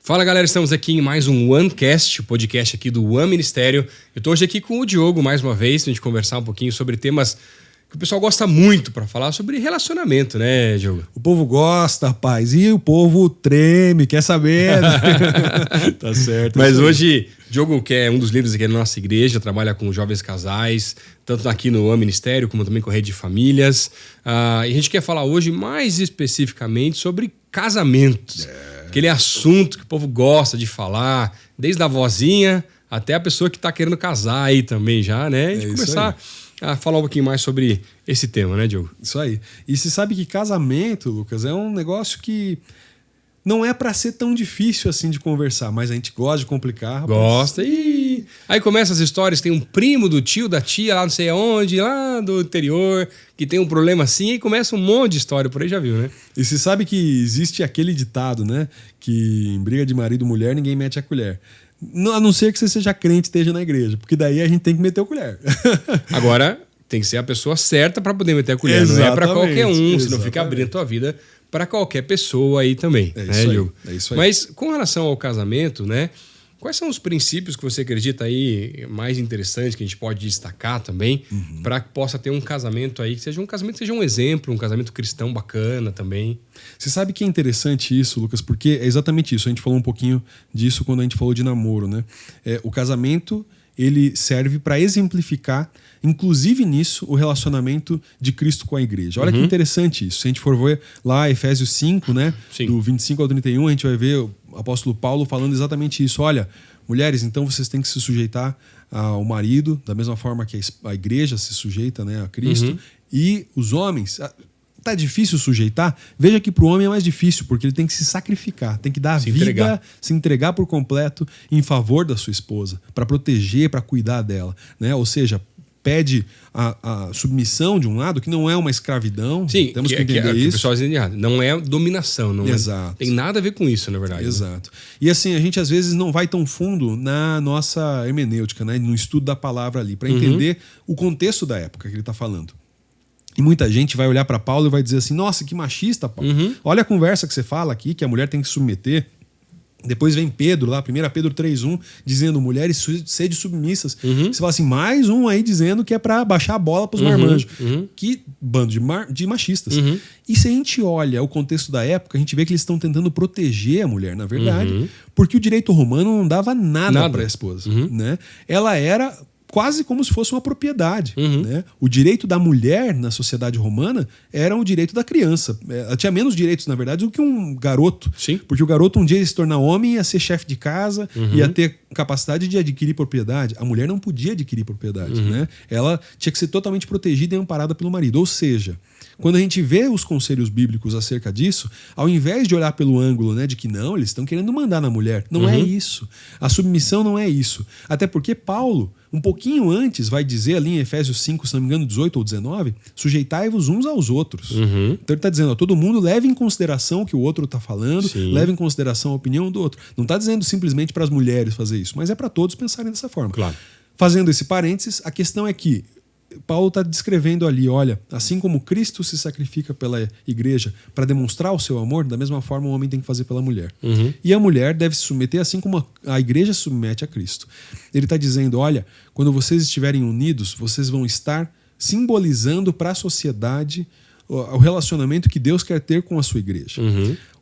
Fala galera, estamos aqui em mais um OneCast, o podcast aqui do One Ministério. Eu estou hoje aqui com o Diogo mais uma vez, pra gente conversar um pouquinho sobre temas que o pessoal gosta muito para falar sobre relacionamento, né, Diogo? O povo gosta, rapaz, e o povo treme, quer saber. Tá certo. Mas hoje, Diogo, que é um dos líderes aqui da nossa igreja, trabalha com jovens casais, tanto aqui no One Ministério como também com a Rede de Famílias. E a gente quer falar hoje mais especificamente sobre casamentos. Aquele assunto que o povo gosta de falar, desde a vozinha até a pessoa que está querendo casar aí também já, né? A gente começar a falar um pouquinho mais sobre esse tema, né, Diogo? Isso aí. E você sabe que casamento, Lucas, é um negócio que não é para ser tão difícil assim de conversar, mas a gente gosta de complicar. Rapaz. Gosta. E aí começa as histórias, tem um primo do tio, da tia, lá não sei aonde, lá do interior, que tem um problema assim, e começa um monte de história, por aí já viu, né? E você sabe que existe aquele ditado, né? Que em briga de marido e mulher, ninguém mete a colher. A não ser que você seja crente e esteja na igreja, porque daí a gente tem que meter o colher. Agora, tem que ser a pessoa certa para poder meter a colher, Exatamente, não é para qualquer um, exatamente. você não fica abrindo a tua vida para qualquer pessoa aí também. É né, isso aí, Diogo? é isso aí. Mas com relação ao casamento, né? Quais são os princípios que você acredita aí mais interessantes que a gente pode destacar também para que possa ter um casamento aí que seja um exemplo, um casamento cristão bacana também? Você sabe que é interessante isso, Lucas, porque é exatamente isso. A gente falou um pouquinho disso quando a gente falou de namoro, né? O casamento, ele serve para exemplificar, inclusive nisso, o relacionamento de Cristo com a igreja. Olha que interessante isso. Se a gente for ver lá Efésios 5, né? Sim. Do 25 ao 31, a gente vai ver o apóstolo Paulo falando exatamente isso. Olha, mulheres, então vocês têm que se sujeitar ao marido, da mesma forma que a igreja se sujeita, né, a Cristo. E os homens... Tá difícil sujeitar? Veja que para o homem é mais difícil, porque ele tem que se sacrificar, tem que dar a vida, se entregar por completo em favor da sua esposa, para proteger, para cuidar dela, né? Ou seja, pede a submissão de um lado, que não é uma escravidão. Sim, temos que entender que isso. o pessoal diz errado. Não é dominação, não Exato. tem nada a ver com isso, na verdade. Exato. E assim, a gente às vezes não vai tão fundo na nossa hermenêutica, né? No estudo da palavra ali, para entender o contexto da época que ele está falando. E muita gente vai olhar para Paulo e vai dizer assim, nossa, que machista, Paulo. Olha a conversa que você fala aqui, que a mulher tem que se submeter. Depois vem Pedro lá, 1 Pedro 3:1, dizendo, mulheres sede submissas. Você fala assim, mais um aí dizendo que é para baixar a bola para os marmanjos. Que bando de machistas. E se a gente olha o contexto da época, a gente vê que eles estão tentando proteger a mulher, na verdade, porque o direito romano não dava nada para a esposa. Né? Ela era... quase como se fosse uma propriedade. Né? O direito da mulher na sociedade romana era o direito da criança. Ela tinha menos direitos, na verdade, do que um garoto. Sim. Porque o garoto um dia ia se tornar homem, ia ser chefe de casa, ia ter capacidade de adquirir propriedade. A mulher não podia adquirir propriedade. Né? Ela tinha que ser totalmente protegida e amparada pelo marido. Ou seja, quando a gente vê os conselhos bíblicos acerca disso, ao invés de olhar pelo ângulo, né, de que não, eles estão querendo mandar na mulher. Não é isso. A submissão não é isso. Até porque Paulo, um pouquinho antes, vai dizer ali em Efésios 5, se não me engano, 18 ou 19, sujeitai-vos uns aos outros. Então ele está dizendo, ó, todo mundo leve em consideração o que o outro está falando, leve em consideração a opinião do outro. Não está dizendo simplesmente para as mulheres fazer isso, mas é para todos pensarem dessa forma. Claro. Fazendo esse parênteses, a questão é que Paulo está descrevendo ali, olha, assim como Cristo se sacrifica pela igreja para demonstrar o seu amor, da mesma forma o homem tem que fazer pela mulher. E a mulher deve se submeter assim como a igreja se submete a Cristo. Ele está dizendo, olha, quando vocês estiverem unidos, vocês vão estar simbolizando para a sociedade o relacionamento que Deus quer ter com a sua igreja.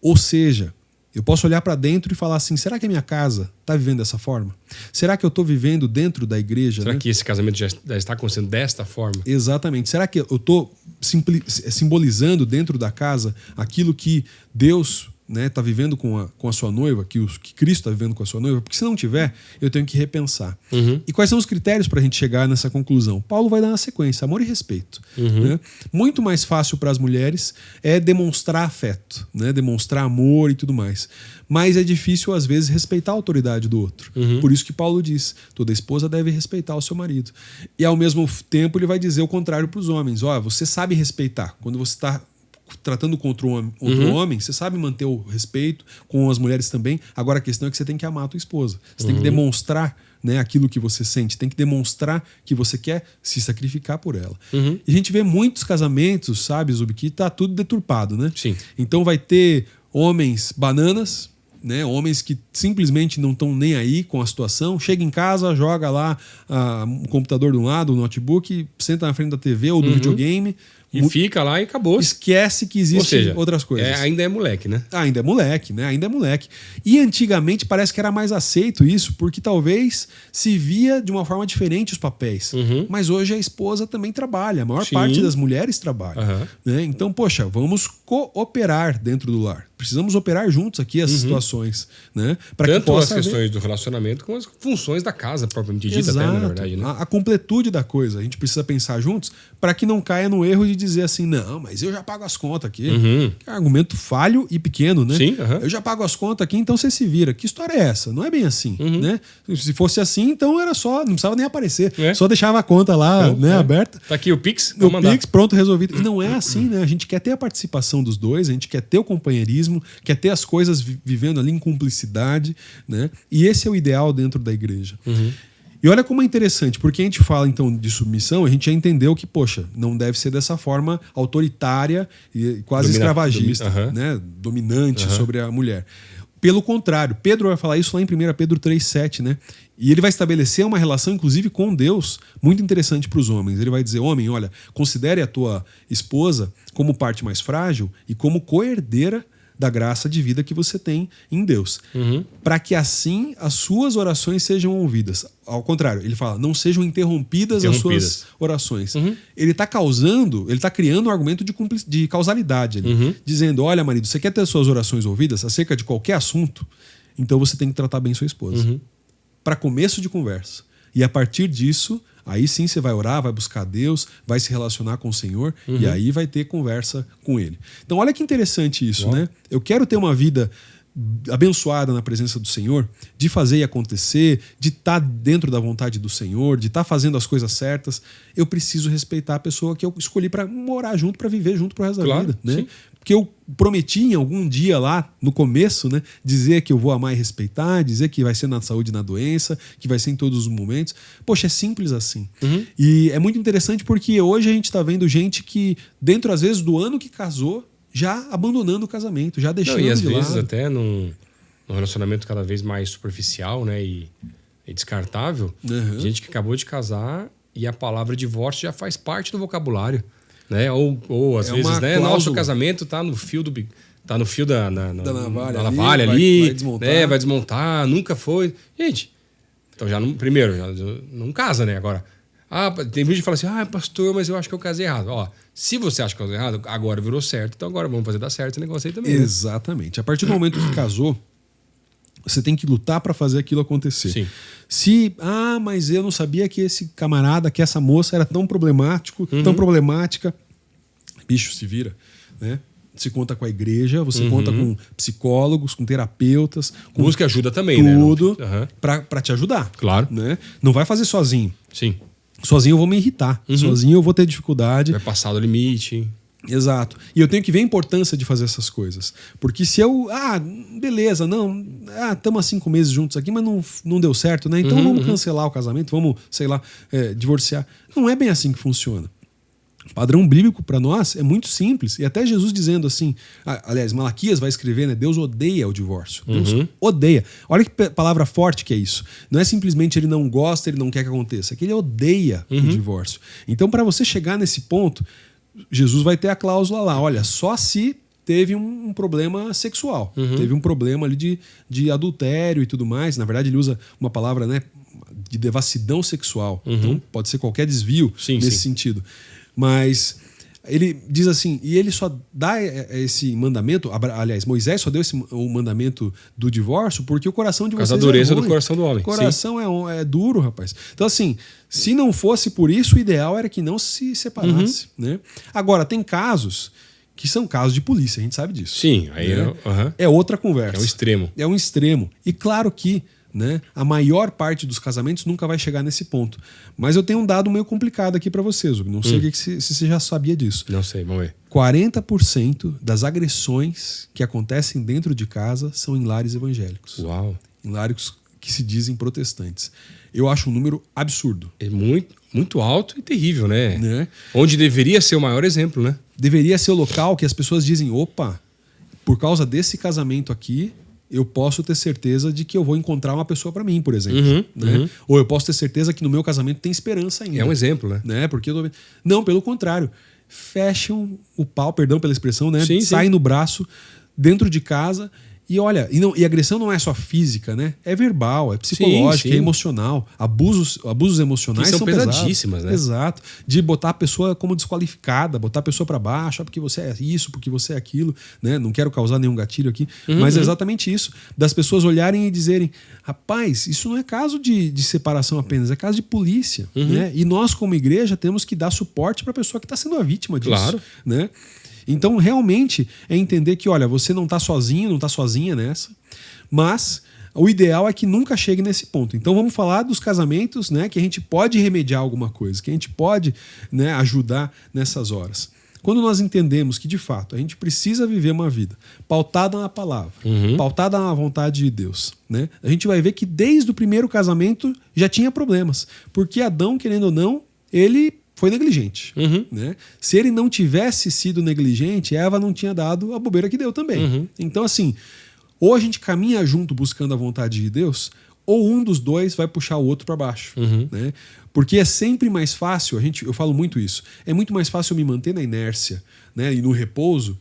Ou seja, eu posso olhar para dentro e falar assim, será que a minha casa está vivendo dessa forma? Será que eu estou vivendo dentro da igreja? Será né? que esse casamento já está acontecendo desta forma? Exatamente. Será que eu estou simbolizando dentro da casa aquilo que Deus está vivendo com a sua noiva, que Cristo está vivendo com a sua noiva? Porque se não tiver, eu tenho que repensar. E quais são os critérios para a gente chegar nessa conclusão? Paulo vai dar uma sequência, amor e respeito. Né? Muito mais fácil para as mulheres é demonstrar afeto, né? Demonstrar amor e tudo mais. Mas é difícil, às vezes, respeitar a autoridade do outro. Por isso que Paulo diz, toda esposa deve respeitar o seu marido. E, ao mesmo tempo, ele vai dizer o contrário para os homens. Ó, você sabe respeitar. Quando você está tratando contra outro homem, você sabe manter o respeito, com as mulheres também. Agora a questão é que você tem que amar a tua esposa. Você tem que demonstrar, né, aquilo que você sente, tem que demonstrar que você quer se sacrificar por ela. E a gente vê muitos casamentos, sabe, Zubi, que tá tudo deturpado, né? Sim. Então vai ter homens bananas, né? Homens que simplesmente não estão nem aí com a situação, chega em casa, joga lá o computador de um lado, o notebook, senta na frente da TV ou do videogame. E fica lá e acabou. Esquece que existem outras coisas. Ainda é moleque, né? Ainda é moleque, né? Ainda é moleque. E antigamente parece que era mais aceito isso, porque talvez se via de uma forma diferente os papéis. Mas hoje a esposa também trabalha. A maior parte das mulheres trabalha. Né? Então, poxa, vamos cooperar dentro do lar. Precisamos operar juntos aqui as situações, né? Tanto que as questões do relacionamento como as funções da casa propriamente dita, até, na verdade, né? A completude da coisa. A gente precisa pensar juntos para que não caia no erro de dizer assim, não, mas eu já pago as contas aqui. É um argumento falho e pequeno, né? Sim, eu já pago as contas aqui, então você se vira. Que história é essa? Não é bem assim, né? Se fosse assim, então era só, não precisava nem aparecer. Só deixava a conta lá, né, aberta. Tá aqui o Pix, o Pix, pronto, resolvido. E não é assim, né? A gente quer ter a participação dos dois, a gente quer ter o companheirismo, quer ter as coisas vivendo ali em cumplicidade, né? E esse é o ideal dentro da igreja. E olha como é interessante, porque a gente fala então de submissão, a gente já entendeu que, poxa, não deve ser dessa forma autoritária e quase escravagista, né? Dominante sobre a mulher. Pelo contrário, Pedro vai falar isso lá em 1 Pedro 3,7, né? E ele vai estabelecer uma relação, inclusive, com Deus, muito interessante para os homens. Ele vai dizer, homem, olha, considere a tua esposa como parte mais frágil e como co-herdeira da graça de vida que você tem em Deus. Para que assim as suas orações sejam ouvidas. Ao contrário, ele fala, não sejam interrompidas as suas orações. Ele está criando um argumento de causalidade ali, dizendo, olha, marido, você quer ter as suas orações ouvidas acerca de qualquer assunto? Então você tem que tratar bem sua esposa. Para começo de conversa. E a partir disso, aí sim você vai orar, vai buscar Deus, vai se relacionar com o Senhor e aí vai ter conversa com Ele. Então olha que interessante isso, né? Eu quero ter uma vida abençoada na presença do Senhor, de fazer e acontecer, de estar dentro da vontade do Senhor, de estar fazendo as coisas certas. Eu preciso respeitar a pessoa que eu escolhi para morar junto, para viver junto pro resto da vida, né? Sim. Porque eu prometi em algum dia lá, no começo, né, dizer que eu vou amar e respeitar, dizer que vai ser na saúde e na doença, que vai ser em todos os momentos. Poxa, é simples assim. E é muito interessante porque hoje a gente está vendo gente que, dentro às vezes do ano que casou, já abandonando o casamento, já deixando de lado. E às vezes até num relacionamento cada vez mais superficial, né, e descartável, gente que acabou de casar e a palavra divórcio já faz parte do vocabulário. Né? Ou às vezes, né? Nosso casamento tá no fio da navalha ali, vai desmontar. Né? Vai desmontar, nunca foi. Gente, então já não casa, né? Agora, tem gente que fala assim, pastor, mas eu acho que eu casei errado. Ó, se você acha que eu casei errado, agora virou certo, então agora vamos fazer dar certo esse negócio aí também. Exatamente. Né? A partir do momento que casou, você tem que lutar para fazer aquilo acontecer. Sim. Mas eu não sabia que esse camarada, que essa moça era tão problemático, tão problemática. Bicho, se vira, né? Você conta com a igreja, você conta com psicólogos, com terapeutas. Busca ajuda também, tudo, né? Para te ajudar. Claro. Né? Não vai fazer sozinho. Sim. Sozinho eu vou me irritar. Sozinho eu vou ter dificuldade. Vai passar do limite. Exato. E eu tenho que ver a importância de fazer essas coisas. Porque se eu... beleza, não... estamos há 5 meses juntos aqui, mas não deu certo, né? Então vamos cancelar o casamento, vamos, sei lá, divorciar. Não é bem assim que funciona. O padrão bíblico para nós é muito simples. E até Jesus dizendo assim... aliás, Malaquias vai escrever, né? Deus odeia o divórcio. Deus odeia. Olha que palavra forte que é isso. Não é simplesmente ele não gosta, ele não quer que aconteça. É que ele odeia o divórcio. Então, para você chegar nesse ponto... Jesus vai ter a cláusula lá, olha, só se teve um problema sexual, teve um problema ali de adultério e tudo mais. Na verdade, ele usa uma palavra, né, de devassidão sexual. Então, pode ser qualquer desvio nesse sentido. Mas ele diz assim, e ele só dá esse mandamento, aliás, Moisés só deu o mandamento do divórcio porque o coração de vocês a dureza do coração do homem. O coração é duro, rapaz. Então, assim, se não fosse por isso, o ideal era que não se separasse. Né? Agora, tem casos que são casos de polícia, a gente sabe disso. Sim, aí né? É outra conversa. É um extremo. É um extremo. E claro que, né, a maior parte dos casamentos nunca vai chegar nesse ponto. Mas eu tenho um dado meio complicado aqui para vocês. Não sei se você já sabia disso. Não sei, vamos ver. 40% das agressões que acontecem dentro de casa são em lares evangélicos. Uau. Em lares que se dizem protestantes. Eu acho um número absurdo. É muito, muito alto e terrível, né? Onde deveria ser o maior exemplo, né? Deveria ser o local que as pessoas dizem, opa, por causa desse casamento aqui, eu posso ter certeza de que eu vou encontrar uma pessoa para mim, por exemplo. Né? Ou eu posso ter certeza que no meu casamento tem esperança ainda. É um exemplo, né? Porque não, pelo contrário. Fecham o pau, perdão pela expressão, né? Sim, saem no braço dentro de casa. E olha, e agressão não é só física, né? É verbal, é psicológica, é emocional. Abusos emocionais que são pesadíssimas, pesadíssimas, né? Exato. De botar a pessoa como desqualificada, botar a pessoa para baixo, porque você é isso, porque você é aquilo, né? Não quero causar nenhum gatilho aqui, mas é exatamente isso. Das pessoas olharem e dizerem: rapaz, isso não é caso de separação apenas, é caso de polícia, né? E nós, como igreja, temos que dar suporte para a pessoa que está sendo a vítima disso, claro, né? Então, realmente, é entender que, olha, você não está sozinho, não está sozinha nessa, mas o ideal é que nunca chegue nesse ponto. Então, vamos falar dos casamentos, né, que a gente pode remediar alguma coisa, que a gente pode, né, ajudar nessas horas. Quando nós entendemos que, de fato, a gente precisa viver uma vida pautada na palavra, pautada na vontade de Deus, né, a gente vai ver que desde o primeiro casamento já tinha problemas. Porque Adão, querendo ou não, ele foi negligente. Né? Se ele não tivesse sido negligente, Eva não tinha dado a bobeira que deu também. Então, assim, ou a gente caminha junto buscando a vontade de Deus, ou um dos dois vai puxar o outro para baixo. Né? Porque é sempre mais fácil, eu falo muito isso, é muito mais fácil eu me manter na inércia, né, e no repouso,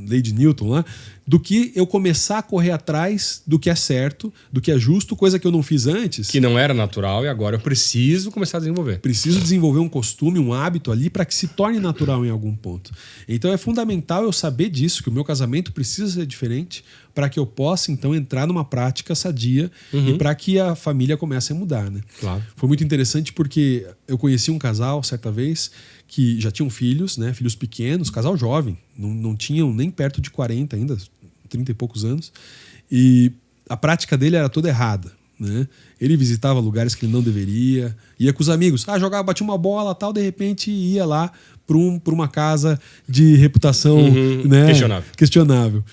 lei de Newton lá, do que eu começar a correr atrás do que é certo, do que é justo, coisa que eu não fiz antes. Que não era natural e agora eu preciso começar a desenvolver. Preciso desenvolver um costume, um hábito ali para que se torne natural em algum ponto. Então é fundamental eu saber disso, que o meu casamento precisa ser diferente para que eu possa então entrar numa prática sadia e para que a família comece a mudar. Né? Claro. Foi muito interessante porque eu conheci um casal certa vez que já tinham filhos, né, filhos pequenos, casal jovem, não tinham nem perto de 40 ainda, 30 e poucos anos, e a prática dele era toda errada. Né? Ele visitava lugares que ele não deveria, ia com os amigos, jogava, batia uma bola, tal, de repente ia lá para uma casa de reputação né, questionável.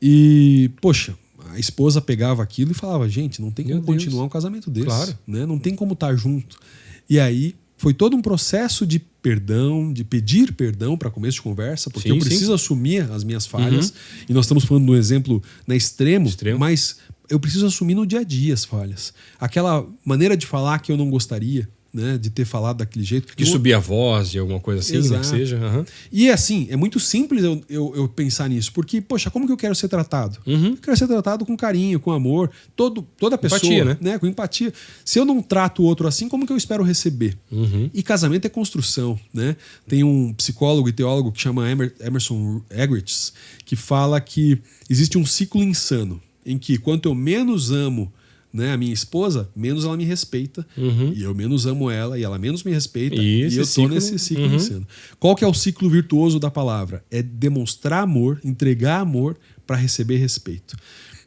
E, poxa, a esposa pegava aquilo e falava: gente, não tem como continuar um casamento desse. Claro. Né? Não tem como estar junto. E aí foi todo um processo de perdão, de pedir perdão para começo de conversa, porque eu preciso assumir as minhas falhas. E nós estamos falando de um exemplo extremo, mas eu preciso assumir no dia a dia as falhas. Aquela maneira de falar que eu não gostaria, né, de ter falado daquele jeito. Que subir a voz de alguma coisa assim, né, que seja. E assim, é muito simples eu pensar nisso, porque, poxa, como que eu quero ser tratado? Eu quero ser tratado com carinho, com amor, toda pessoa, empatia, né, com empatia. Se eu não trato o outro assim, como que eu espero receber? E casamento é construção, né? Tem um psicólogo e teólogo que chama Emerson Eggerichs, que fala que existe um ciclo insano, em que quanto eu menos amo, né, a minha esposa, menos ela me respeita, e eu menos amo ela, e ela menos me respeita, e eu estou nesse ciclo insano. Qual que é o ciclo virtuoso da palavra? É demonstrar amor, entregar amor para receber respeito.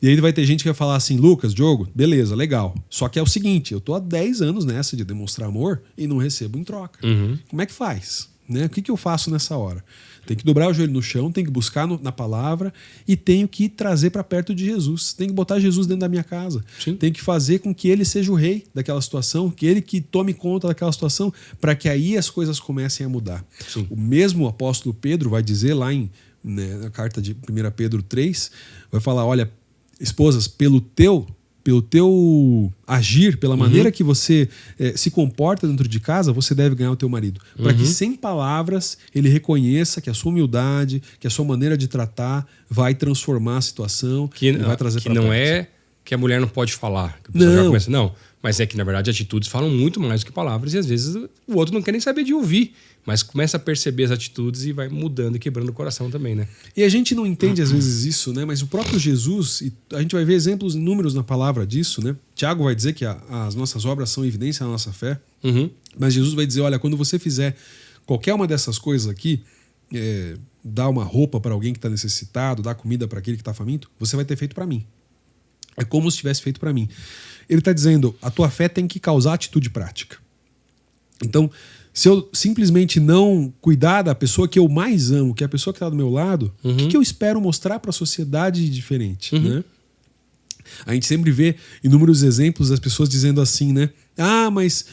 E aí vai ter gente que vai falar assim: Lucas, Diogo, beleza, legal. Só que é o seguinte, eu estou há 10 anos nessa de demonstrar amor e não recebo em troca. Como é que faz? Né? O que eu faço nessa hora? Tem que dobrar o joelho no chão, tem que buscar na palavra e tenho que trazer para perto de Jesus. Tem que botar Jesus dentro da minha casa. Tem que fazer com que ele seja o rei daquela situação, que ele que tome conta daquela situação, para que aí as coisas comecem a mudar. O mesmo apóstolo Pedro vai dizer lá na carta de 1 Pedro 3, vai falar: olha, esposas, pelo teu agir, pela maneira que você se comporta dentro de casa, você deve ganhar o teu marido. Para que sem palavras ele reconheça que a sua humildade, que a sua maneira de tratar vai transformar a situação e vai trazer para perto. Não é que a mulher não pode falar. Que já começa, mas é que, na verdade, atitudes falam muito mais do que palavras e às vezes o outro não quer nem saber de ouvir, mas começa a perceber as atitudes e vai mudando e quebrando o coração também, né? E a gente não entende às vezes isso, né? Mas o próprio Jesus, e a gente vai ver exemplos inúmeros na palavra disso, né? Tiago vai dizer que as nossas obras são evidência da nossa fé, mas Jesus vai dizer: olha, quando você fizer qualquer uma dessas coisas aqui, dar uma roupa para alguém que está necessitado, dar comida para aquele que está faminto, você vai ter feito para mim. É como se tivesse feito para mim. Ele está dizendo: a tua fé tem que causar atitude prática. Então, se eu simplesmente não cuidar da pessoa que eu mais amo, que é a pessoa que está do meu lado, o que eu espero mostrar para a sociedade de diferente? Né? A gente sempre vê inúmeros exemplos das pessoas dizendo assim, né? Ah, mas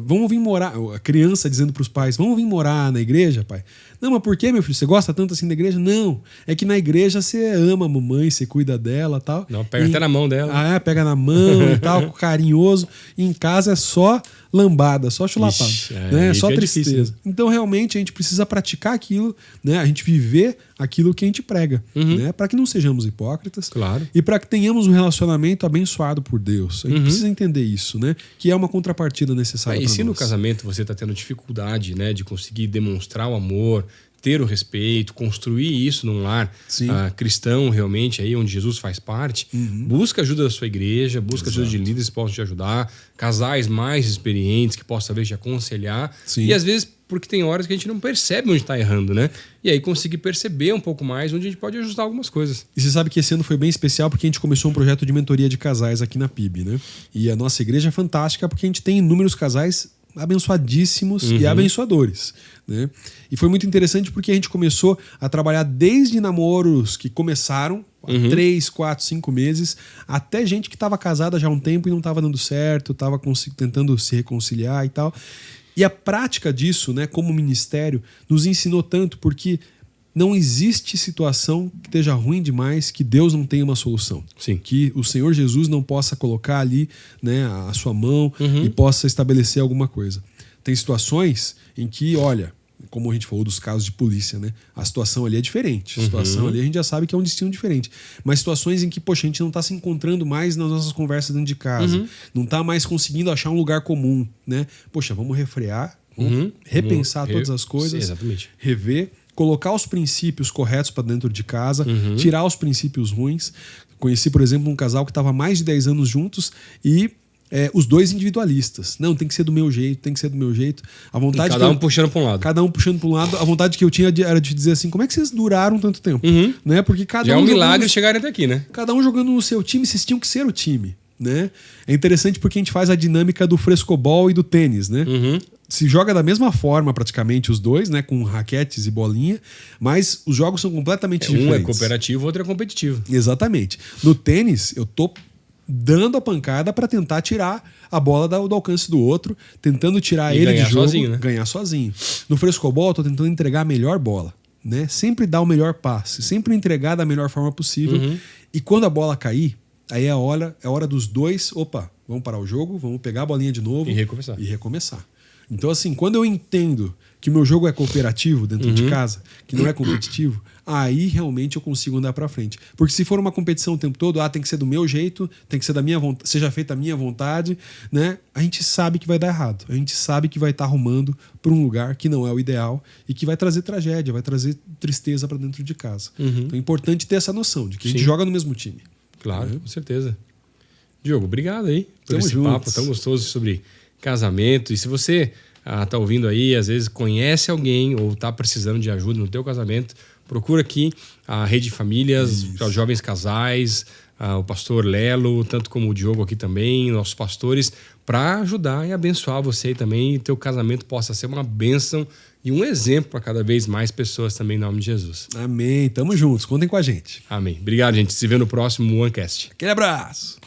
vamos vir morar... A criança dizendo para os pais, vamos vir morar na igreja, pai? Não, mas por que, meu filho? Você gosta tanto assim da igreja? Não, é que na igreja você ama a mamãe, você cuida dela e tal. Não, pega até na mão dela. Pega na mão e tal, carinhoso. E em casa é só lambada, só chulapada. Ixi, né? Só tristeza. Difícil, né? Então, realmente, a gente precisa praticar aquilo, né? A gente viver aquilo que a gente prega, né? Para que não sejamos hipócritas. Claro. E para que tenhamos um relacionamento abençoado por Deus. A gente precisa entender isso, né? Que é uma contrapartida necessária para nós. E se no casamento você está tendo dificuldade, né, de conseguir demonstrar o amor, ter o respeito, construir isso num lar cristão realmente, aí onde Jesus faz parte, busca ajuda da sua igreja, busca ajuda de líderes que possam te ajudar, casais mais experientes que possam talvez te aconselhar. Sim. E às vezes, porque tem horas que a gente não percebe onde está errando, né? E aí conseguir perceber um pouco mais onde a gente pode ajustar algumas coisas. E você sabe que esse ano foi bem especial porque a gente começou um projeto de mentoria de casais aqui na PIB, né? E a nossa igreja é fantástica porque a gente tem inúmeros casais abençoadíssimos e abençoadores, né? E foi muito interessante porque a gente começou a trabalhar desde namoros que começaram há 3, 4, 5 meses, até gente que estava casada já há um tempo e não estava dando certo, estava tentando se reconciliar e tal. E a prática disso, né, como ministério, nos ensinou tanto porque não existe situação que esteja ruim demais que Deus não tenha uma solução. Sim. Que o Senhor Jesus não possa colocar ali, né, a sua mão e possa estabelecer alguma coisa. Tem situações em que, olha, como a gente falou dos casos de polícia, né? A situação ali é diferente. A situação ali a gente já sabe que é um destino diferente. Mas situações em que, poxa, a gente não está se encontrando mais nas nossas conversas dentro de casa. Não está mais conseguindo achar um lugar comum, né? Poxa, vamos refrear, vamos repensar todas as coisas. Exatamente. Rever, colocar os princípios corretos para dentro de casa, tirar os princípios ruins. Conheci, por exemplo, um casal que estava há mais de 10 anos juntos e os dois individualistas. Não, tem que ser do meu jeito, tem que ser do meu jeito. A vontade cada um puxando para um lado. Cada um puxando para um lado. A vontade que eu tinha era de dizer assim, como é que vocês duraram tanto tempo? Né? Porque cada Já um é um milagre chegarem até aqui, né? Cada um jogando no seu time, vocês tinham que ser o time. Né? É interessante porque a gente faz a dinâmica do frescobol e do tênis, né? Se joga da mesma forma praticamente os dois, né? Com raquetes e bolinha, mas os jogos são completamente diferentes. Um é cooperativo, o outro é competitivo. Exatamente. No tênis, eu tô dando a pancada para tentar tirar a bola do alcance do outro, tentando tirar ele de jogo, sozinho, né? Ganhar sozinho. No frescobol, eu tô tentando entregar a melhor bola, né? Sempre dar o melhor passe, sempre entregar da melhor forma possível. E quando a bola cair, aí é a hora dos dois, vamos parar o jogo, vamos pegar a bolinha de novo e recomeçar. Então, assim, quando eu entendo que o meu jogo é cooperativo dentro de casa, que não é competitivo, aí realmente eu consigo andar pra frente. Porque se for uma competição o tempo todo, tem que ser do meu jeito, tem que ser da minha vontade, seja feita a minha vontade, né? A gente sabe que vai dar errado. A gente sabe que vai estar arrumando para um lugar que não é o ideal e que vai trazer tragédia, vai trazer tristeza para dentro de casa. Então é importante ter essa noção de que a gente joga no mesmo time. Claro, com certeza. Diogo, obrigado aí por Tamo esse juntos. papo tão gostoso sobre casamento. E se você tá ouvindo aí, às vezes conhece alguém ou tá precisando de ajuda no teu casamento, procura aqui a Rede Famílias, os jovens casais, o pastor Lelo, tanto como o Diogo aqui também, nossos pastores, para ajudar e abençoar você também e teu casamento possa ser uma bênção e um exemplo para cada vez mais pessoas também, em nome de Jesus. Amém. Tamo juntos. Contem com a gente. Amém. Obrigado, gente. Se vê no próximo OneCast. Aquele abraço.